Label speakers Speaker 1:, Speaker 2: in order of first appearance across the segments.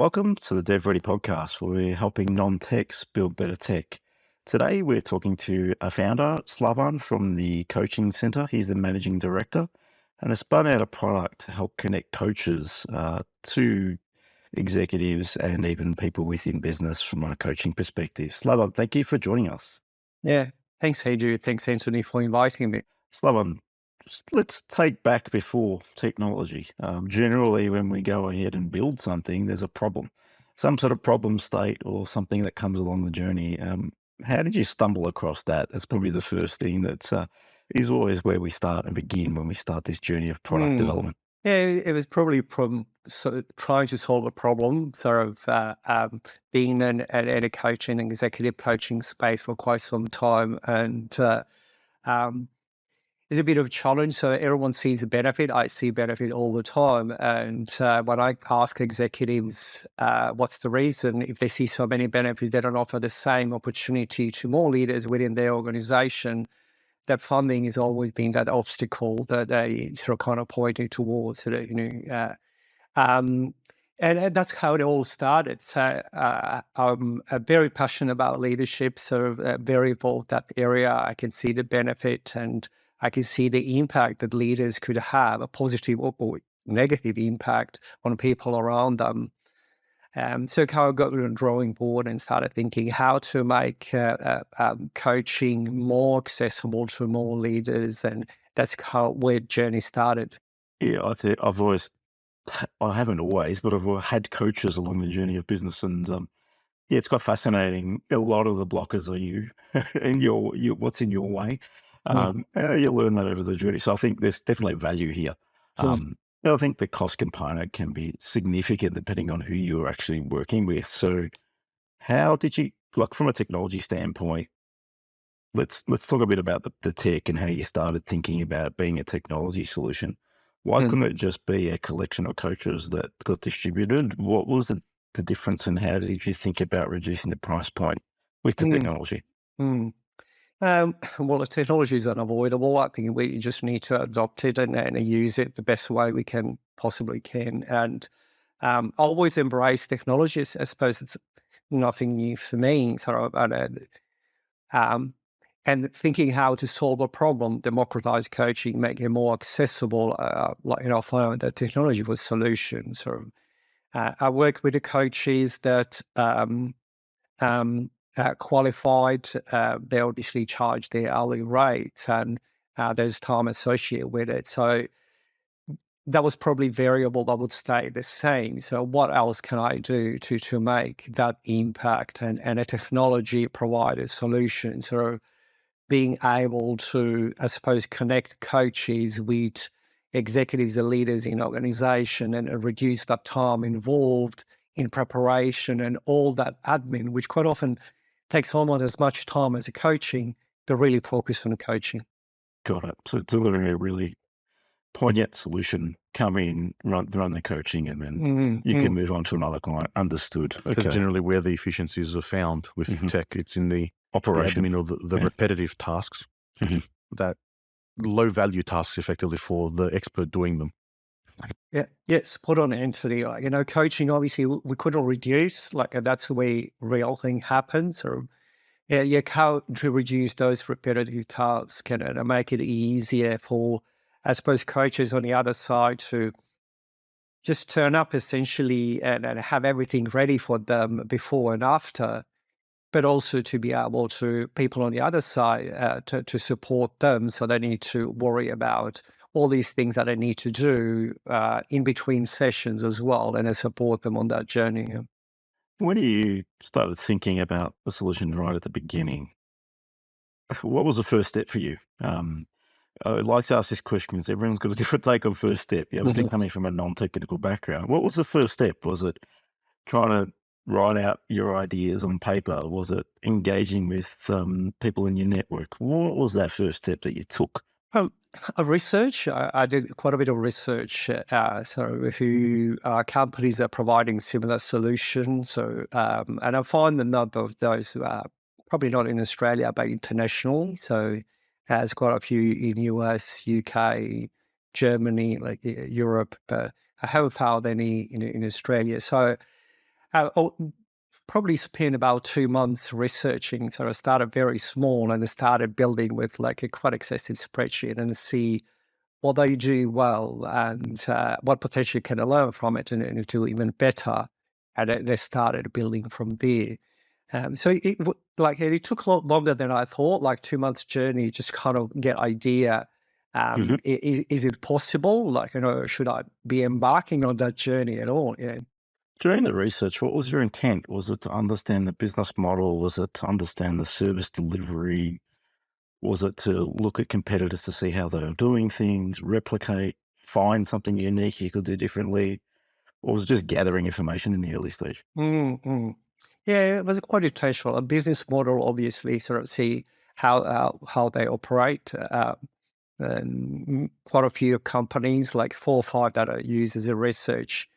Speaker 1: Welcome to the DevReady Podcast, where we're helping non-techs build better tech. Today, we're talking to a founder, Slaven, from the Coaching Center. He's the managing director and has spun out a product to help connect coaches to executives and even people within business from a coaching perspective. Slaven, thank you for joining us.
Speaker 2: Yeah, thanks, Andrew. Thanks, Anthony, for inviting me.
Speaker 1: Slaven, let's take back before technology. Generally, when we go ahead and build something, there's a problem, some sort of problem state or something that comes along the journey. How did you stumble across that? That's probably the first thing that is always where we start and begin when we start this journey of product development.
Speaker 2: Yeah, it was probably trying to solve a problem, being in a coaching and executive coaching space for quite some time. And it's a bit of a challenge. So everyone sees a benefit. I see benefit all the time. And when I ask executives what's the reason, if they see so many benefits, they don't offer the same opportunity to more leaders within their organization. That funding has always been that obstacle that they sort of kind of pointing towards. And that's how it all started. So I'm very passionate about leadership, very involved in that area. I can see the benefit and I can see the impact that leaders could have, a positive or negative impact on people around them. So how I got to the drawing board and started thinking how to make coaching more accessible to more leaders, and that's where journey started.
Speaker 1: Yeah, I haven't always, but I've had coaches along the journey of business, and yeah, it's quite fascinating. A lot of the blockers are you and your what's in your way. You learn that over the journey. So I think there's definitely value here. I think the cost component can be significant depending on who you're actually working with. So how did you, like from a technology standpoint, let's talk a bit about the tech and how you started thinking about being a technology solution. Why couldn't it just be a collection of coaches that got distributed? What was the difference, and how did you think about reducing the price point with the technology?
Speaker 2: Well, the technology is unavoidable. I think we just need to adopt it and use it the best way we can possibly can. And always embrace technology. I suppose it's nothing new for me. And thinking how to solve a problem, democratize coaching, make it more accessible. Find that technology was solution. I work with the coaches that qualified. They obviously charge their hourly rate, and there's time associated with it. So that was probably variable that would stay the same. So what else can I do to make that impact, and a technology provide a solution? So being able to, I suppose, connect coaches with executives and leaders in organization and reduce that time involved in preparation and all that admin, which quite often takes almost as much time as a coaching, to really focus on the coaching.
Speaker 1: Got it. So delivering a really poignant solution, come in, run the coaching, and then you can move on to another client. Understood.
Speaker 3: That's generally where the efficiencies are found with tech. It's in the
Speaker 1: Operation.
Speaker 3: admin or the repetitive tasks, that low value tasks effectively for the expert doing them.
Speaker 2: Yeah, spot on, Anthony. Coaching, obviously, we couldn't reduce, that's the way real thing happens. How to reduce those repetitive tasks and make it easier for, I suppose, coaches on the other side to just turn up essentially and have everything ready for them before and after, but also to be able to, people on the other side, to support them. So they need to worry about all these things that they need to do in between sessions as well, and support them on that journey.
Speaker 1: When you started thinking about the solution right at the beginning, what was the first step for you? I'd like to ask this question because everyone's got a different take on first step. You obviously coming from a non-technical background. What was the first step? Was it trying to write out your ideas on paper? Was it engaging with people in your network? What was that first step that you took?
Speaker 2: Research. I did quite a bit of research. Who are companies that are providing similar solutions? And I find the number of those probably not in Australia, but internationally. So there's quite a few in US, UK, Germany, like Europe. But I haven't found any in Australia. So Probably spent about 2 months researching. So I started very small and I started building with like a quite excessive spreadsheet and see what they do well and what potentially can I learn from it and do even better. And then they started building from there. So it took a lot longer than I thought, like 2 months journey, just kind of get idea.
Speaker 1: Mhm.
Speaker 2: Is it possible? Like, should I be embarking on that journey at all? Yeah.
Speaker 1: During the research, what was your intent? Was it to understand the business model? Was it to understand the service delivery? Was it to look at competitors to see how they're doing things, replicate, find something unique you could do differently? Or was it just gathering information in the early stage?
Speaker 2: Mm. Yeah, it was quite intentional. A business model, obviously, sort of see how they operate. And quite a few companies, like 4 or 5 that I use as a research,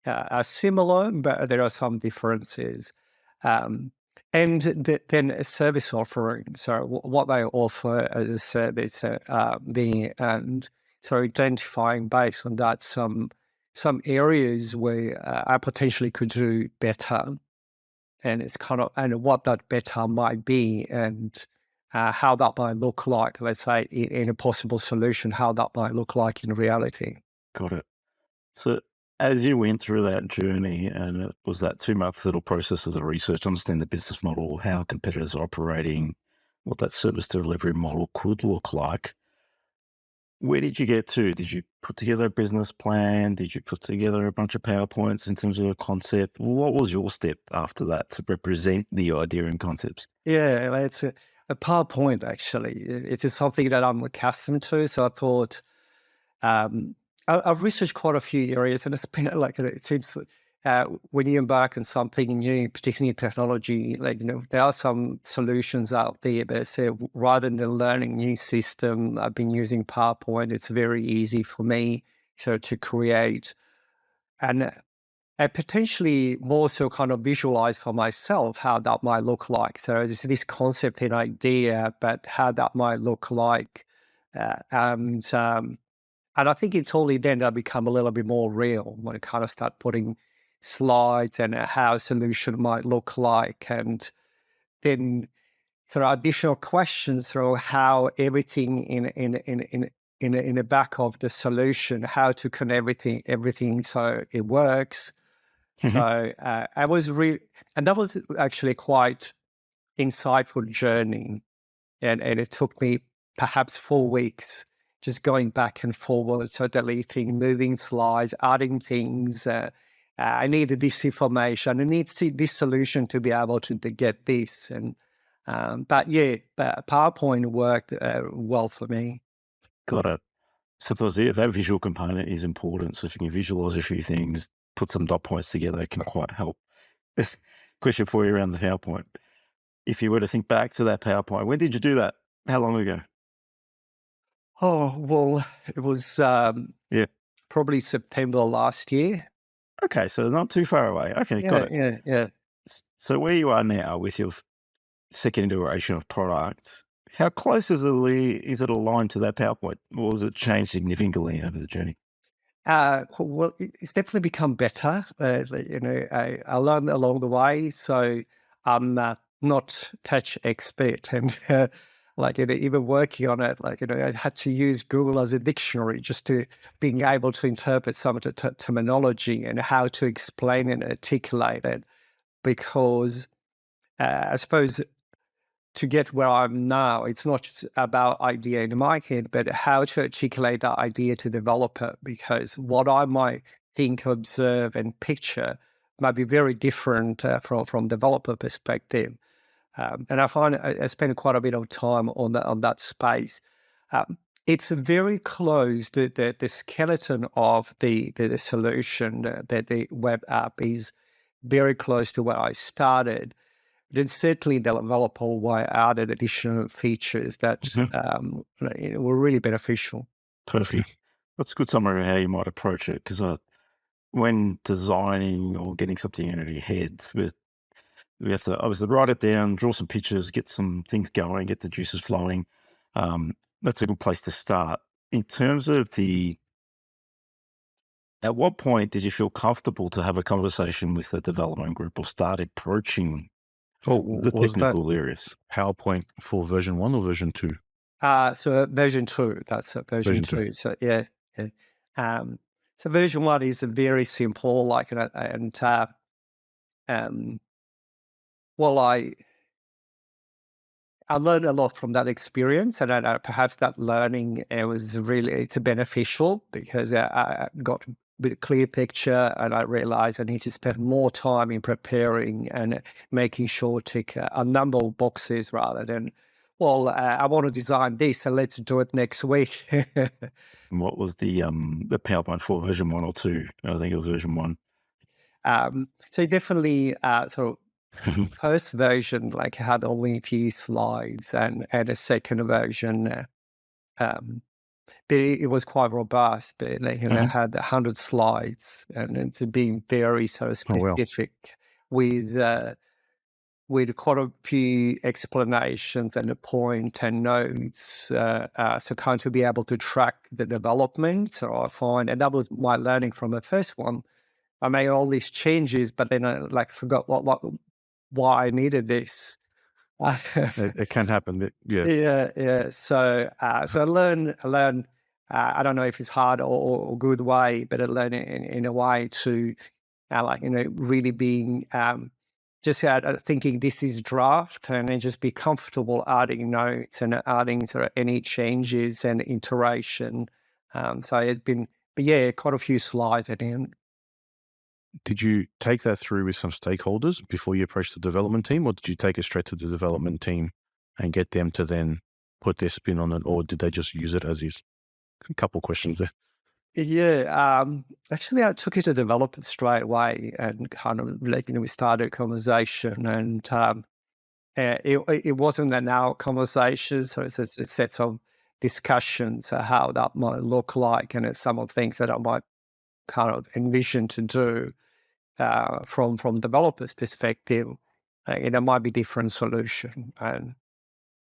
Speaker 2: are similar, but there are some differences. Um, and then a service offering, so what they offer as a service, and so identifying based on that some areas where I potentially could do better, and it's kind of and what that better might be, and how that might look like. Let's say in a possible solution, how that might look like in reality.
Speaker 1: Got it. So as you went through that journey, and it was that 2 month little process of the research, understand the business model, how competitors are operating, what that service delivery model could look like, where did you get to? Did you put together a business plan? Did you put together a bunch of PowerPoints in terms of a concept? What was your step after that to represent the idea and concepts?
Speaker 2: Yeah, it's a PowerPoint actually. It is something that I'm accustomed to. So I thought I've researched quite a few areas, and it's been like it seems when you embark on something new, particularly in technology, like there are some solutions out there that say rather than learning new system, I've been using PowerPoint. It's very easy for me to create and potentially more so kind of visualize for myself how that might look like. So there's this concept and idea, but how that might look like. Uh, and um, and I think it's only then that I become a little bit more real when I kind of start putting slides and how a solution might look like. And then there are additional questions through how everything in the back of the solution, how to connect everything so it works.
Speaker 1: Mhm.
Speaker 2: So and that was actually quite insightful journey, and it took me perhaps 4 weeks just going back and forward, so deleting, moving slides, adding things. I needed this information. I need this solution to be able to get this, and but PowerPoint worked well for me.
Speaker 1: Got it. Sometimes that visual component is important. So if you can visualize a few things, put some dot points together, it can quite help. Question for you around the PowerPoint. If you were to think back to that PowerPoint, when did you do that? How long ago?
Speaker 2: Oh well, it was
Speaker 1: Yeah.
Speaker 2: probably September last year.
Speaker 1: Okay. So not too far away. Okay. Got
Speaker 2: Yeah,
Speaker 1: it.
Speaker 2: yeah, yeah.
Speaker 1: So where you are now with your second iteration of products, how close is it aligned to that PowerPoint? Or has it changed significantly over the journey?
Speaker 2: Well, it's definitely become better. I learned along the way, so I'm not touch expert, and even working on it, I had to use Google as a dictionary just to being able to interpret some of the terminology and how to explain and articulate it. Because I suppose to get where I'm now, it's not just about idea in my head, but how to articulate that idea to developer. Because what I might think, observe, and picture might be very different from developer perspective. And I find I spend quite a bit of time on that space. Um, it's very close. The skeleton of the solution, that the web app is very close to where I started. Then certainly the developer will added additional features that
Speaker 1: Mhm.
Speaker 2: were really beneficial.
Speaker 1: Perfect. That's a good summary of how you might approach it. Because when designing or getting something into your head, we have to obviously write it down, draw some pictures, get some things going, get the juices flowing. That's a good place to start. In terms of the At what point did you feel comfortable to have a conversation with the development group or start approaching
Speaker 3: Oh,
Speaker 1: the
Speaker 3: was that
Speaker 1: technical areas?
Speaker 3: PowerPoint for version 1 or version 2?
Speaker 2: So version 2, that's version
Speaker 3: Version 2.
Speaker 2: 2. So yeah. Um, so version 1 is very simple, like, and well, I learned a lot from that experience, and perhaps that learning was really beneficial because I got a bit clear picture, and I realized I need to spend more time in preparing and making sure tick a number of boxes rather than, well, I want to design this and let's do it next week.
Speaker 1: And what was the PowerPoint for version 1 or 2? I think it was version 1.
Speaker 2: So definitely, so first version like had only a few slides, and a second version. But it was quite robust, but like, had 100 slides, and it's being very sort of
Speaker 3: Oh, wow.
Speaker 2: specific with quite a few explanations and a point and notes, so kind of be able to track the development. So I find, and that was my learning from the first one. I made all these changes, but then I like forgot why I needed this.
Speaker 3: It can happen. Yeah.
Speaker 2: Yeah. So I learn. I don't know if it's hard or good way, but I learn in a way to, really being just thinking this is draft, and then just be comfortable adding notes and adding sort of any changes and iteration. So it's been, but yeah, quite a few slides at the end.
Speaker 3: Did you take that through with some stakeholders before you approached the development team, or did you take it straight to the development team and get them to then put their spin on it, or did they just use it as is? A couple questions there.
Speaker 2: Yeah, actually, I took it to developers straight away, and kind of like, we started a conversation, and it wasn't an hour conversation, so it's a set of discussions how that might look like, and it's some of the things that I might kind of envision to do from developers' perspective. There might be different solution, and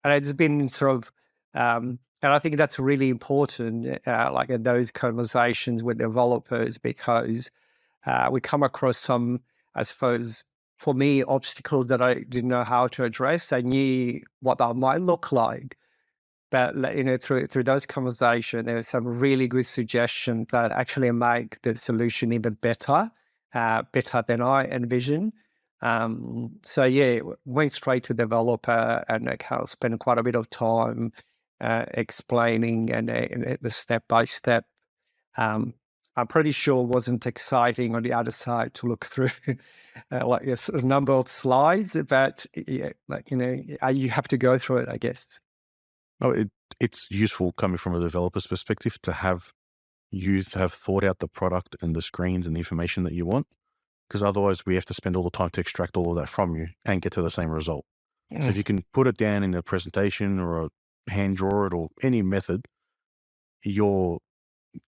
Speaker 2: it's been sort of, and I think that's really important, like in those conversations with developers, because we come across some, I suppose, for me, obstacles that I didn't know how to address. I knew what that might look like, but through those conversations, there were some really good suggestions that actually make the solution even better, better than I envisioned. So yeah, went straight to developer, and I kind of spent quite a bit of time explaining and the step by step. I'm pretty sure it wasn't exciting on the other side to look through like a number of slides, but yeah, you have to go through it, I guess.
Speaker 3: Oh, it's useful coming from a developer's perspective to have thought out the product and the screens and the information that you want, because otherwise we have to spend all the time to extract all of that from you and get to the same result. So if you can put it down in a presentation or a hand draw it or any method, you're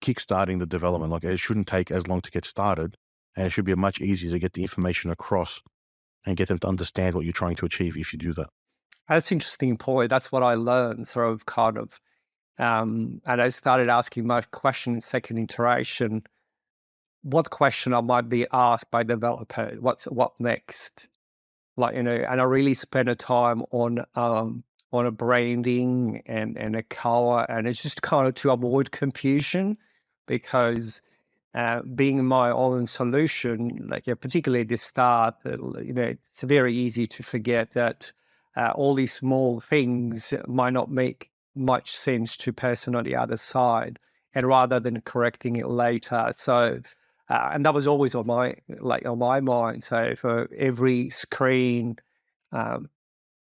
Speaker 3: kickstarting the development. Like, it shouldn't take as long to get started, and it should be much easier to get the information across and get them to understand what you're trying to achieve if you do that.
Speaker 2: That's an interesting point. That's what I learned, sort of, kind of, and I started asking my question in second iteration. What question I might be asked by developer? What next? And I really spent a time on a branding and a color, and it's just kind of to avoid confusion, because being my own solution, particularly at the start, it's very easy to forget that all these small things might not make much sense to person on the other side, and rather than correcting it later. So, and that was always on my mind. So for every screen, um,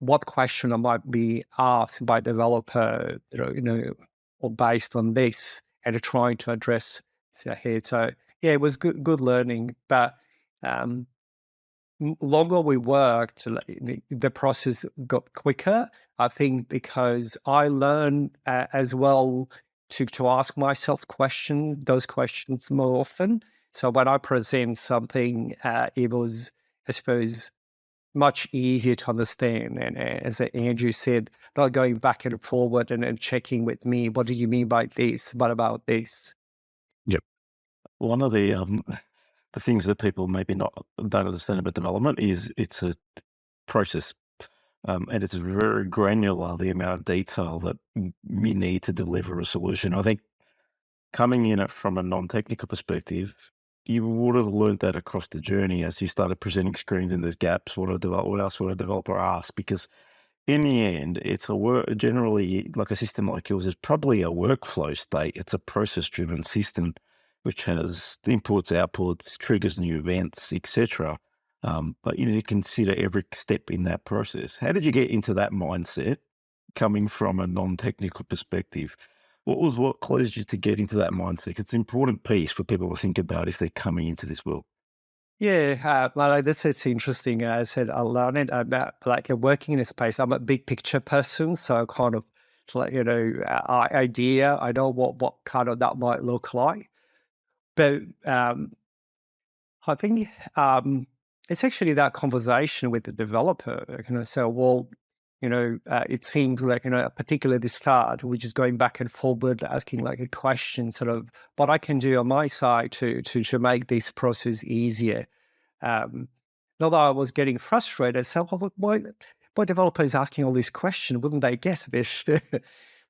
Speaker 2: what question I might be asked by developer, or based on this, and trying to address here. So yeah, it was good learning, but longer we worked, the process got quicker. I think because I learned as well to ask myself those questions more often. So when I present something, it was, I suppose, much easier to understand. And as Andrew said, not going back and forward and checking with me, what do you mean by this? What about this?
Speaker 3: Yep.
Speaker 1: one of the things that people maybe don't understand about development is it's a process, and it's very granular, the amount of detail that you need to deliver a solution. I think coming in it from a non-technical perspective, you would have learned that across the journey as you started presenting screens and there's gaps. What else would a developer ask? Because in the end, it's generally like a system like yours is probably a workflow state. It's a process-driven system which has inputs, outputs, triggers new events, etc. But you need to consider every step in that process. How did you get into that mindset coming from a non-technical perspective? What caused you to get into that mindset? It's an important piece for people to think about if they're coming into this world.
Speaker 2: Yeah, like this is interesting. I said I learned it about like working in a space. I'm a big picture person, so kind of like idea. I know what kind of that might look like, but I think it's actually that conversation with the developer. So well, it seems like particularly the start, which is going back and forward, asking like a question, sort of what I can do on my side to make this process easier. Not that I was getting frustrated. So, well, why developer is asking all these questions? Wouldn't they guess this?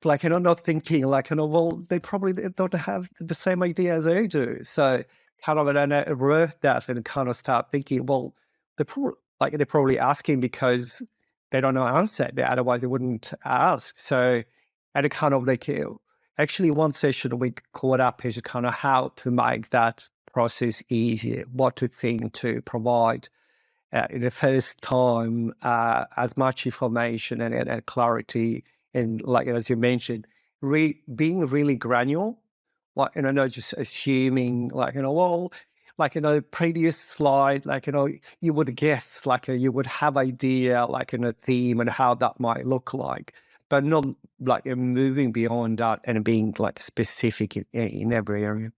Speaker 2: Like, not thinking like, well, they probably don't have the same idea as I do. So, kind of, and I wrote that and kind of start thinking, well, they're probably asking because they don't know answer. Otherwise, they wouldn't ask. So, and it kind of like, actually, one session we caught up is kind of how to make that process easier, what to think to provide in the first time, as much information and clarity, and like as you mentioned, being really granular, like not just assuming like well, like previous slide, like you would guess, like you would have idea, like in a theme and how that might look like, but not like moving beyond that and being like specific in every area.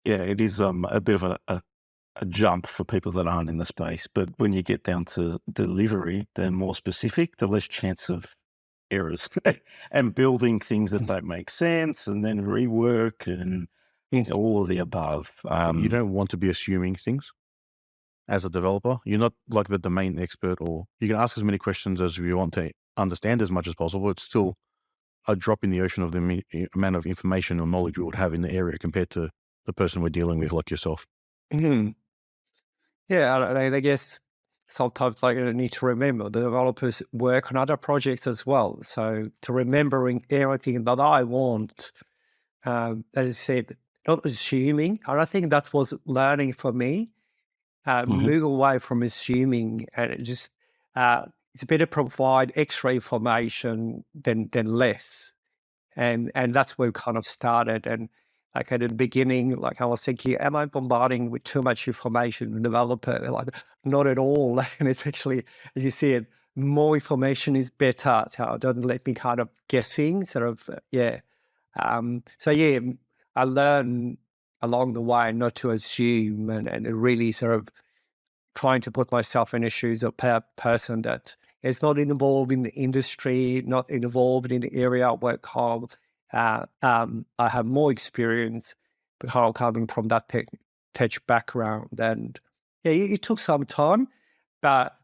Speaker 1: Yeah, it is a bit of a jump for people that aren't in the space. But when you get down to delivery, they're more specific, the less chance of errors and building things that don't make sense and then rework and all of the above.
Speaker 3: You don't want to be assuming things as a developer. You're not like the domain expert, or you can ask as many questions as you want to understand as much as possible. It's still a drop in the ocean of the amount of information or knowledge you would have in the area compared to the person we're dealing with, like yourself.
Speaker 2: Mhm. Yeah, I guess sometimes like you need to remember the developers work on other projects as well. So to remembering everything that I want, as I said, not assuming. And I think that was learning for me. Move away from assuming, and it just it's better provide extra information than less. And that's where we kind of started. And like at the beginning, like I was thinking, am I bombarding with too much information the developer? Like not at all. And it's actually, as you said, more information is better. So it doesn't let me kind of guessing sort of, So yeah, I learned along the way not to assume and really sort of trying to put myself in the shoes of a person that is not involved in the industry, not involved in the area I work hard. I have more experience because coming from that tech background. And yeah, it took some time, but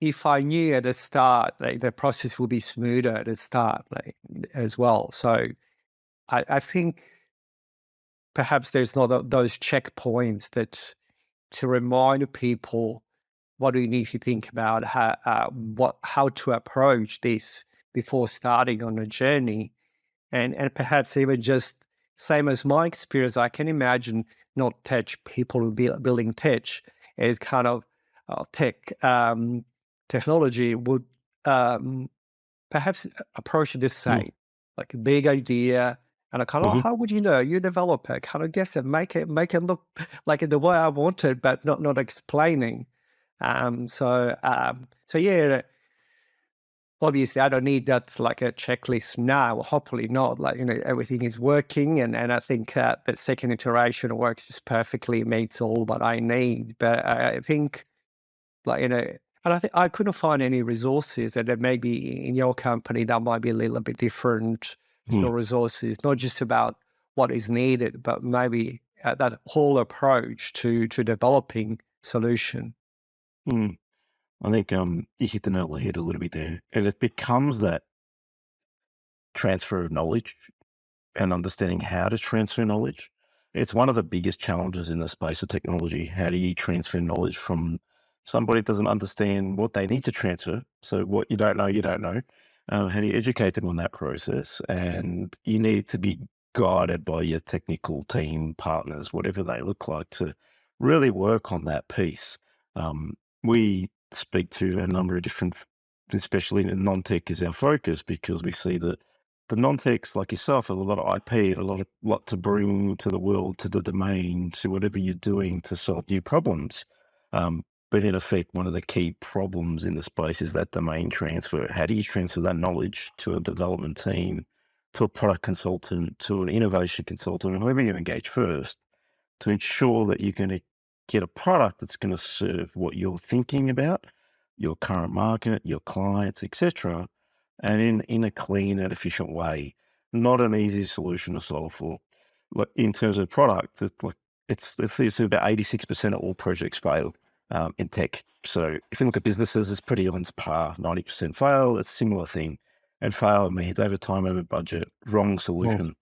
Speaker 2: if I knew at the start, like the process would be smoother at the start, like as well. So I think perhaps there's not those checkpoints that to remind people what do you need to think about how to approach this before starting on a journey, and perhaps even just same as my experience. I can imagine not tech people who be building tech is kind of technology would perhaps approach this same like a big idea. And I kind of, how would you know? You're a developer, kind of guess it, make it look like the way I want it, but not explaining. So yeah, obviously I don't need that like a checklist now. Hopefully not. Like everything is working, and I think that second iteration works just perfectly, meets all what I need. But I think like and I think I couldn't find any resources, and then maybe in your company that might be a little bit different. Your resources, not just about what is needed, but maybe that whole approach to developing solution.
Speaker 1: Mm. I think you hit the nail on the head a little bit there. And it becomes that transfer of knowledge and understanding how to transfer knowledge. It's one of the biggest challenges in the space of technology. How do you transfer knowledge from somebody that doesn't understand what they need to transfer? So what you don't know, you don't know. How do you educate them on that process? And you need to be guided by your technical team partners, whatever they look like, to really work on that piece. We speak to a number of different, especially in non-tech is our focus, because we see that the non-techs like yourself have a lot of IP, a lot to bring to the world, to the domain, to whatever you're doing to solve new problems. But in effect, one of the key problems in the space is that domain transfer. How do you transfer that knowledge to a development team, to a product consultant, to an innovation consultant, whoever you engage first, to ensure that you're going to get a product that's going to serve what you're thinking about, your current market, your clients, etc., and in a clean and efficient way. Not an easy solution to solve for. Like in terms of product, it's about 86% of all projects fail in tech. So if you look at businesses, it's pretty on par. 90% fail. It's a similar thing. And fail means over time, over budget, wrong solution.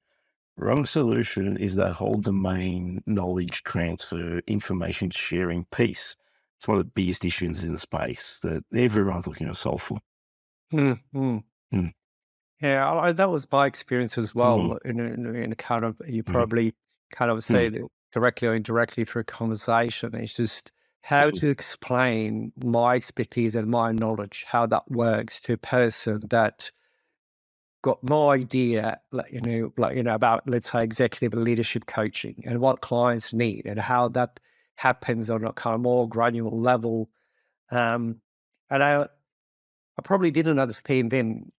Speaker 1: Wrong solution is that whole domain knowledge transfer, information sharing piece. It's one of the biggest issues in the space that everyone's looking to solve for.
Speaker 2: Mm.
Speaker 1: Mm.
Speaker 2: Yeah, that was my experience as well.
Speaker 1: Mm.
Speaker 2: In kind of, you
Speaker 1: Mm.
Speaker 2: probably kind of say it directly or indirectly through a conversation. It's just how to explain my expertise and my knowledge, how that works to a person that got no idea, about, let's say, executive and leadership coaching and what clients need and how that happens on a kind of more granular level. And I probably didn't understand then,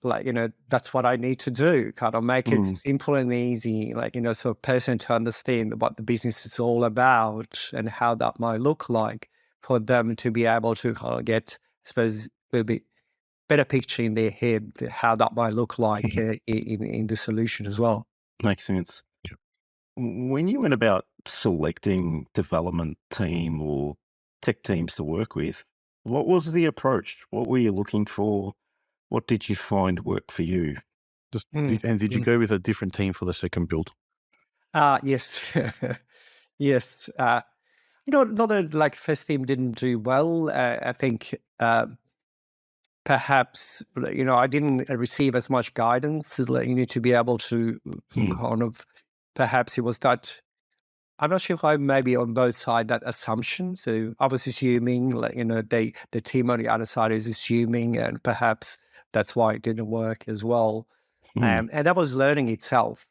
Speaker 2: that's what I need to do, kind of make it simple and easy, so a person to understand what the business is all about and how that might look like for them to be able to kind of get, I suppose, a little bit better picture in their head how that might look like in the solution as well.
Speaker 1: Makes sense. When you went about selecting development team or tech teams to work with, what was the approach? What were you looking for? What did you find worked for you?
Speaker 3: Did you go with a different team for the second build?
Speaker 2: Yes. Yes. Not that like first team didn't do well. I think perhaps, I didn't receive as much guidance to be able to kind of, perhaps it was that, I'm not sure if I maybe on both sides that assumption. So I was assuming, the team on the other side is assuming, and perhaps that's why it didn't work as well. And that was learning itself.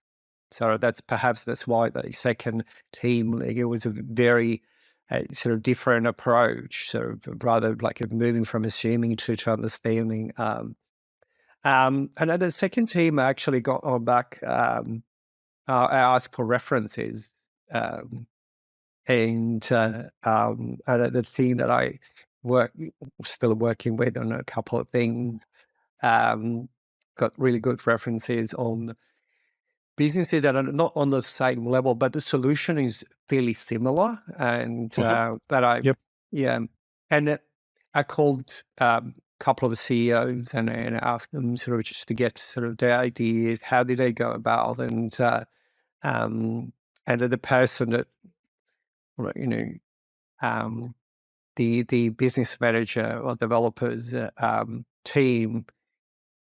Speaker 2: So that's why the second team, it was a very sort of different approach, sort of rather like moving from assuming to understanding. And then the second team actually got on back. I asked for references, and the team that I still working with on a couple of things, got really good references on businesses that are not on the same level, but the solution is fairly similar. And
Speaker 3: Yep.
Speaker 2: and I called a couple of CEOs and asked them sort of just to get sort of their ideas. How did they go about? And the person that, the business manager or developers team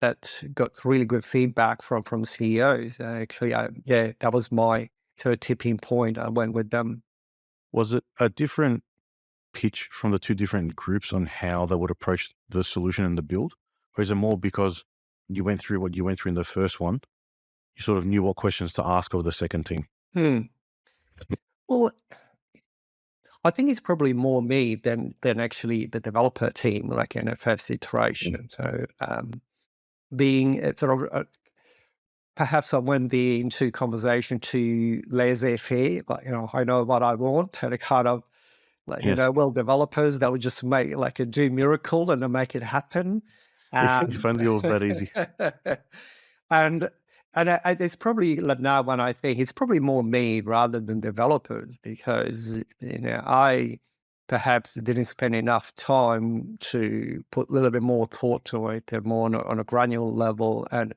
Speaker 2: that got really good feedback from CEOs. Actually, that was my sort of tipping point. I went with them.
Speaker 3: Was it a different pitch from the two different groups on how they would approach the solution and the build? Or is it more because you went through what you went through in the first one, you sort of knew what questions to ask of the second team?
Speaker 2: Well, I think it's probably more me than actually the developer team, like in a first iteration. So being sort of perhaps I went there into conversation too laissez-faire, I know what I want, and it kind of developers that would just make a do miracle and make it happen.
Speaker 3: If only it was that easy.
Speaker 2: And It's probably like now when I think it's probably more me rather than developers because I perhaps didn't spend enough time to put a little bit more thought to it and more on a granular level and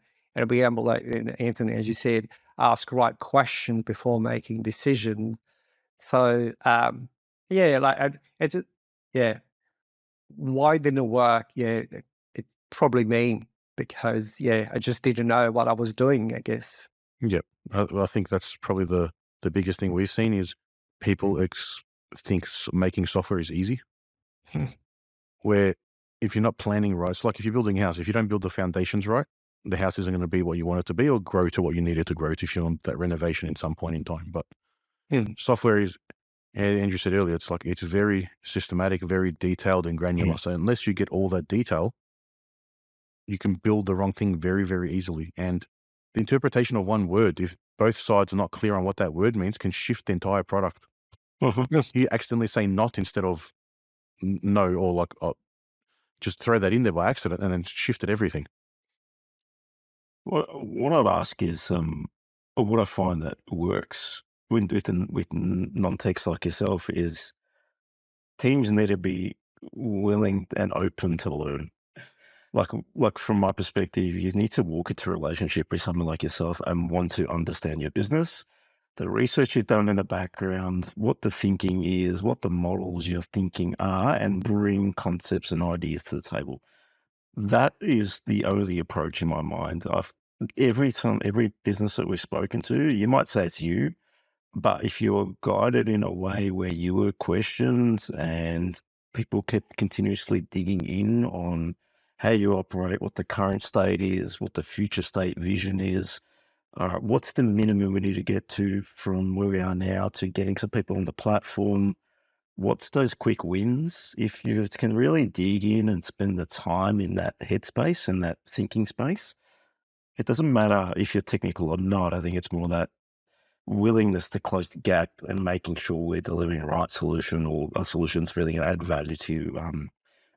Speaker 2: be able, like Anthony, as you said, ask right questions before making decisions. So yeah, it's yeah. Why didn't it work? Yeah, it's probably me because I just didn't know what I was doing, I guess.
Speaker 3: Yeah, I think that's probably the biggest thing we've seen is people think making software is easy. Where if you're not planning right, it's like if you're building a house, if you don't build the foundations right, the house isn't going to be what you want it to be or grow to what you need it to grow to if you want that renovation in some point in time. But software is, as Andrew said earlier, it's very systematic, very detailed and granular. So unless you get all that detail, you can build the wrong thing very, very easily. And the interpretation of one word, if both sides are not clear on what that word means, can shift the entire product. You accidentally say not instead of no, or like just throw that in there by accident and then shifted everything.
Speaker 1: What I'd ask is, or what I find that works with non-techs like yourself is teams need to be willing and open to learn. Like from my perspective, you need to walk into a relationship with someone like yourself and want to understand your business, the research you've done in the background, what the thinking is, what the models you're thinking are, and bring concepts and ideas to the table. That is the only approach in my mind. Every business that we've spoken to, you might say it's you, but if you're guided in a way where you were questions and people kept continuously digging in on how you operate, what the current state is, what the future state vision is, what's the minimum we need to get to from where we are now to getting some people on the platform, what's those quick wins? If you can really dig in and spend the time in that headspace and that thinking space, it doesn't matter if you're technical or not. I think it's more that willingness to close the gap and making sure we're delivering the right solution or a solution's really going to add value to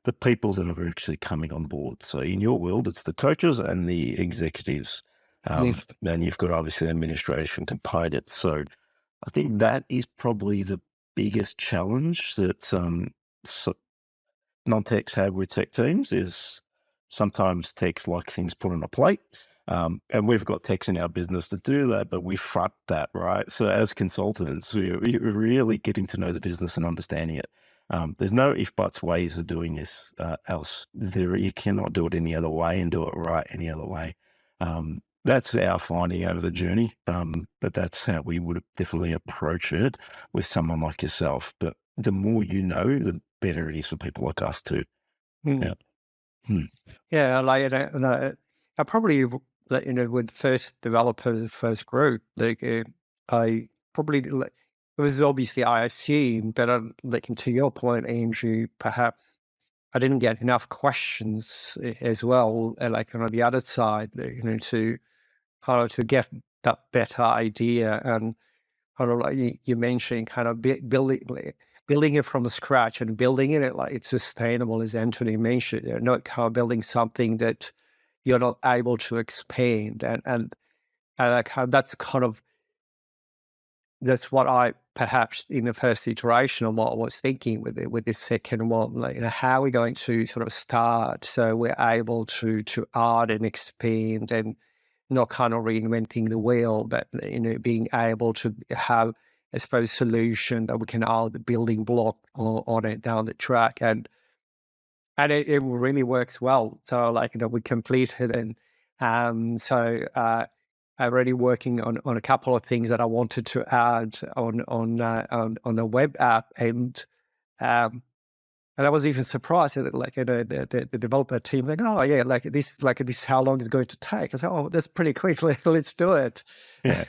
Speaker 1: the people that are actually coming on board. So in your world, it's the coaches and the executives. And you've got obviously administration component. So I think that is probably the biggest challenge that non-techs have with tech teams is sometimes techs like things put on a plate. And we've got techs in our business to do that, but we front that, right? So as consultants, we're really getting to know the business and understanding it. There's no if buts ways of doing this else. You cannot do it any other way and do it right any other way. That's our finding over the journey, but that's how we would definitely approach it with someone like yourself. But the more you know, the better it is for people like us too. Yeah.
Speaker 2: Yeah, I probably, with first developers, first group, I probably, it was obviously I assume, but to your point, Andrew, perhaps I didn't get enough questions as well, on the other side, to to get that better idea and you mentioned kind of building it from scratch and building it like it's sustainable, as Anthony mentioned. You're not kind of building something that you're not able to expand, and that's what I perhaps in the first iteration of what I was thinking with the second one. How are we going to sort of start so we're able to add and expand and not kind of reinventing the wheel, but being able to have, I suppose, solution that we can add the building block on it down the track, and it really works well. So we completed, and so I'm already working on a couple of things that I wanted to add on the web app, and I was even surprised that the developer team, oh yeah, this how long is going to take? I said, oh, that's pretty quick. Let's do it.
Speaker 1: Yeah.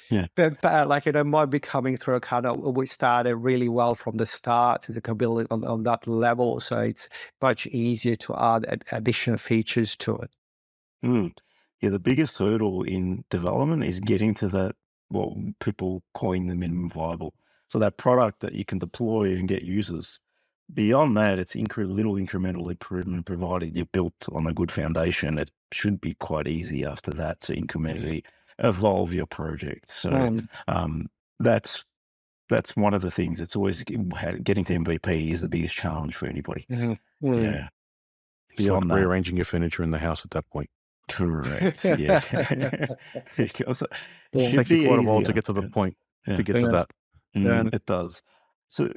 Speaker 1: Yeah.
Speaker 2: But it might be coming through a kind of, we started really well from the start to the capability on that level. So it's much easier to add additional features to it.
Speaker 1: Yeah, the biggest hurdle in development is getting to that, what people calling the minimum viable. So that product that you can deploy and get users. beyond that, it's little incremental improvement, provided you're built on a good foundation. It should be quite easy after that to incrementally evolve your project. So that's one of the things. It's always getting to MVP is the biggest challenge for anybody. Yeah.
Speaker 3: It's like
Speaker 1: Beyond that,
Speaker 3: rearranging your furniture in the house at that point.
Speaker 1: correct. Yeah. Because it
Speaker 3: It
Speaker 1: should
Speaker 3: takes you
Speaker 1: be
Speaker 3: quite a while to
Speaker 1: easier.
Speaker 3: get to the point
Speaker 1: Yeah.
Speaker 3: to get to that.
Speaker 1: It does. So,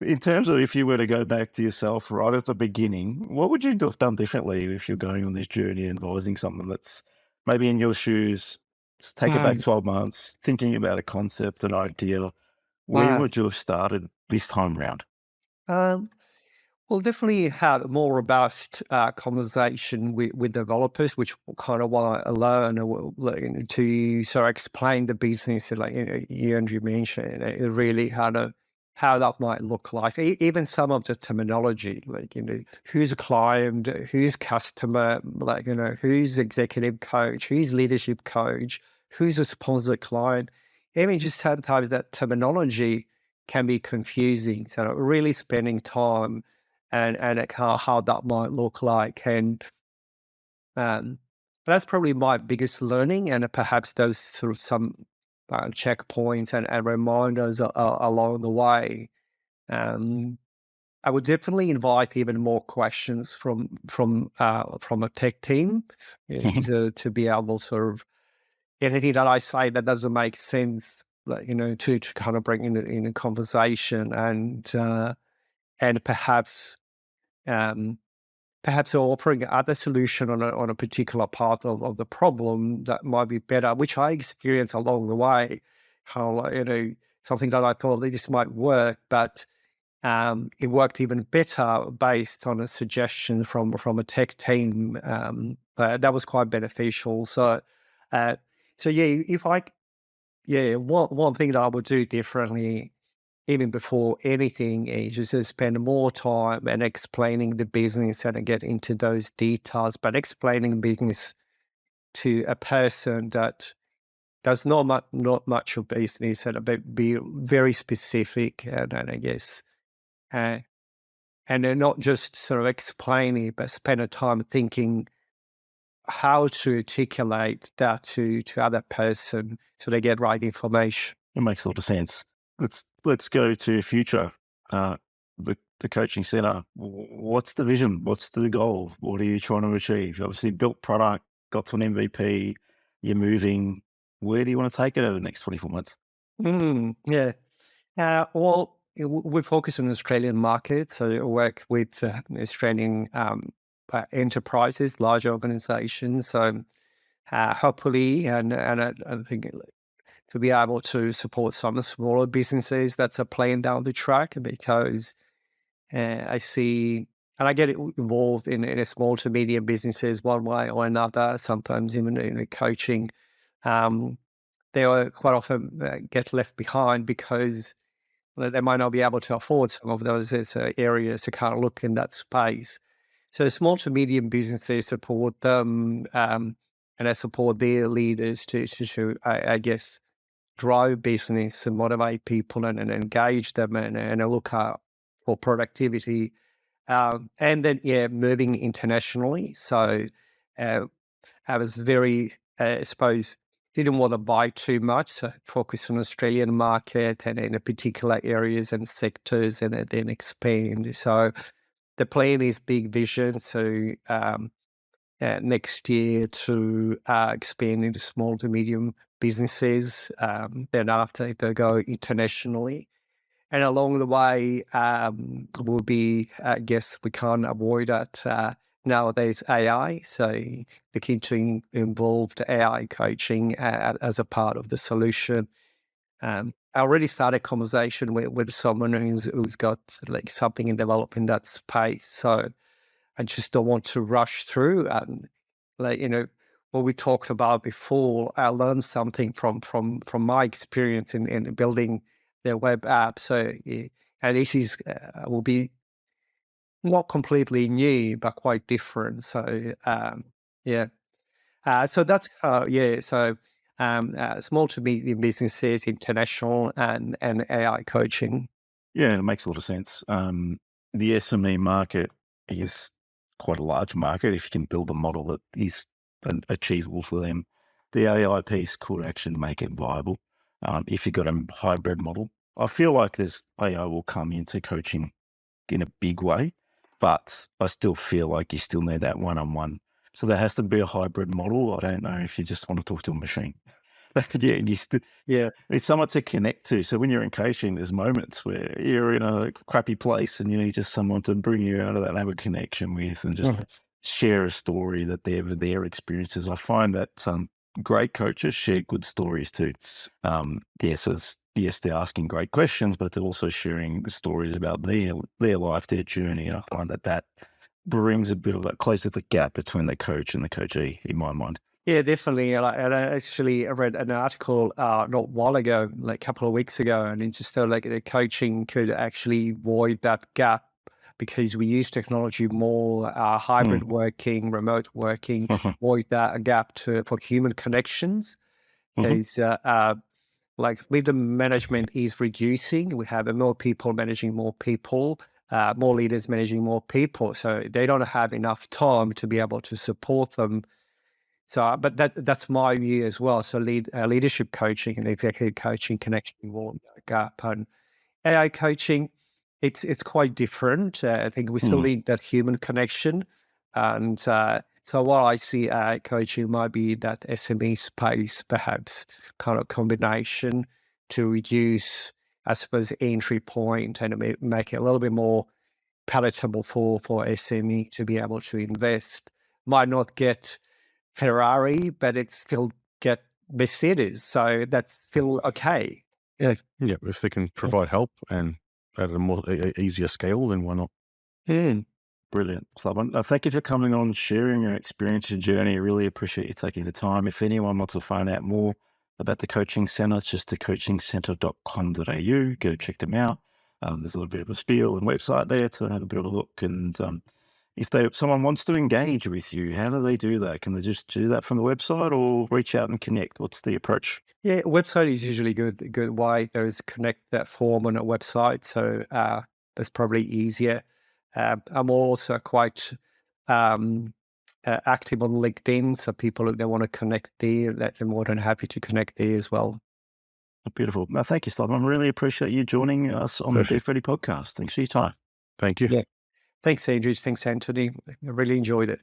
Speaker 1: in terms of if you were to go back to yourself right at the beginning, what would you have done differently if you're going on this journey advising someone that's maybe in your shoes? Just take it back 12 months, thinking about a concept, an idea. Where would you have started this time round?
Speaker 2: Well, definitely had a more robust conversation with developers, which kind of want to learn to sort of explain the business, like Andrew mentioned, really how that might look like. Even some of the terminology, like who's a client, who's customer, like who's executive coach, who's leadership coach, who's a sponsor client. Even just sometimes that terminology can be confusing. So really spending time and how that might look like. And that's probably my biggest learning, and perhaps those sort of some checkpoints and reminders along the way. I would definitely invite even more questions from a tech team to be able to sort of anything that I say that doesn't make sense, like, to kind of bring in a conversation and perhaps offering other solution on a particular part of the problem that might be better, which I experienced along the way. How something that I thought that this might work, but it worked even better based on a suggestion from a tech team. That was quite beneficial. So, one thing that I would do differently even before anything is just to spend more time and explaining the business and get into those details, but explaining business to a person that does not much of business and be very specific and I guess, and then not just sort of explaining, but spend a time thinking how to articulate that to other person so they get right information.
Speaker 1: It makes a lot of sense. Let's go to future. The coaching center. What's the vision? What's the goal? What are you trying to achieve? You obviously built product, got to an MVP. You're moving. Where do you want to take it over the next 24 months?
Speaker 2: Yeah. Well, we focus on the Australian market, so we work with Australian enterprises, large organizations. So hopefully, and I think to be able to support some smaller businesses that's a plan down the track, because I see, and I get involved in a small to medium businesses one way or another, sometimes even in coaching. They are quite often get left behind because they might not be able to afford some of those areas to kind of look in that space. So small to medium businesses support them, and I support their leaders to I guess, drive business and motivate people and engage them and look out for productivity. And then, moving internationally. So I was very, I suppose, didn't want to buy too much, so focus on Australian market and in particular areas and sectors and then expand. So the plan is big vision. So next year to expand into small to medium businesses. Then after they go internationally. And along the way will be, I guess we can't avoid it, nowadays AI. So looking to involve AI coaching as a part of the solution. I already started a conversation with someone who's got like something in developing that space. So I just don't want to rush through and what we talked about before. I learned something from my experience in building their web app. So and this is will be not completely new, but quite different. So yeah. So that's So small to medium businesses, international, and AI coaching.
Speaker 1: Yeah, it makes a lot of sense. the SME market is quite a large market. If you can build a model that is achievable for them, the AI piece could actually make it viable. If you've got a hybrid model, I feel like AI will come into coaching in a big way, but I still feel like you still need that one-on-one. So there has to be a hybrid model. I don't know if you just want to talk to a machine. Yeah, and it's someone to connect to. So when you're in coaching, there's moments where you're in a crappy place and you need just someone to bring you out of that and have a connection with and just share a story that their experiences. I find that great coaches share good stories too. So yes, they're asking great questions, but they're also sharing the stories about their life, their journey. And I find that brings a bit of a closer the gap between the coach and the coachee in my mind.
Speaker 2: Yeah, definitely. And I read an article not a while ago, like a couple of weeks ago, and it just like the coaching could actually void that gap because we use technology more, hybrid working, remote working, void that gap for human connections. Is like with the management is reducing, we have more people managing more people, more leaders managing more people, so they don't have enough time to be able to support them. So, but that's my view as well. So, leadership coaching and executive coaching can actually warm that gap. And AI coaching, it's quite different. I think we still need that human connection. And so, while I see AI coaching might be that SME space, perhaps kind of combination to reduce, I suppose, entry point and make it a little bit more palatable for SME to be able to invest. Might not get Ferrari, but it still get Mercedes, so that's still okay.
Speaker 3: Yeah, if they can provide help and at a more easier scale, then why not?
Speaker 1: Brilliant, Slaven. Thank you for coming on, sharing your experience, your journey. I really appreciate you taking the time. If anyone wants to find out more about the Coaching Centre, it's just thecoachingcentre.com.au. Go check them out. There's a little bit of a spiel and website there to have a bit of a look. And if someone wants to engage with you, how do they do that? Can they just do that from the website or reach out and connect? What's the approach?
Speaker 2: Yeah, website is usually good way. There's connect that form on a website, so that's probably easier. I'm also quite active on LinkedIn, so people, if they want to connect there, they're more than happy to connect there as well.
Speaker 1: Beautiful. No, thank you, Slaven. I really appreciate you joining us on the DevReady Podcast. Thanks for your time.
Speaker 3: Thank you.
Speaker 2: Yeah. Thanks, Andrew. Thanks, Anthony. I really enjoyed it.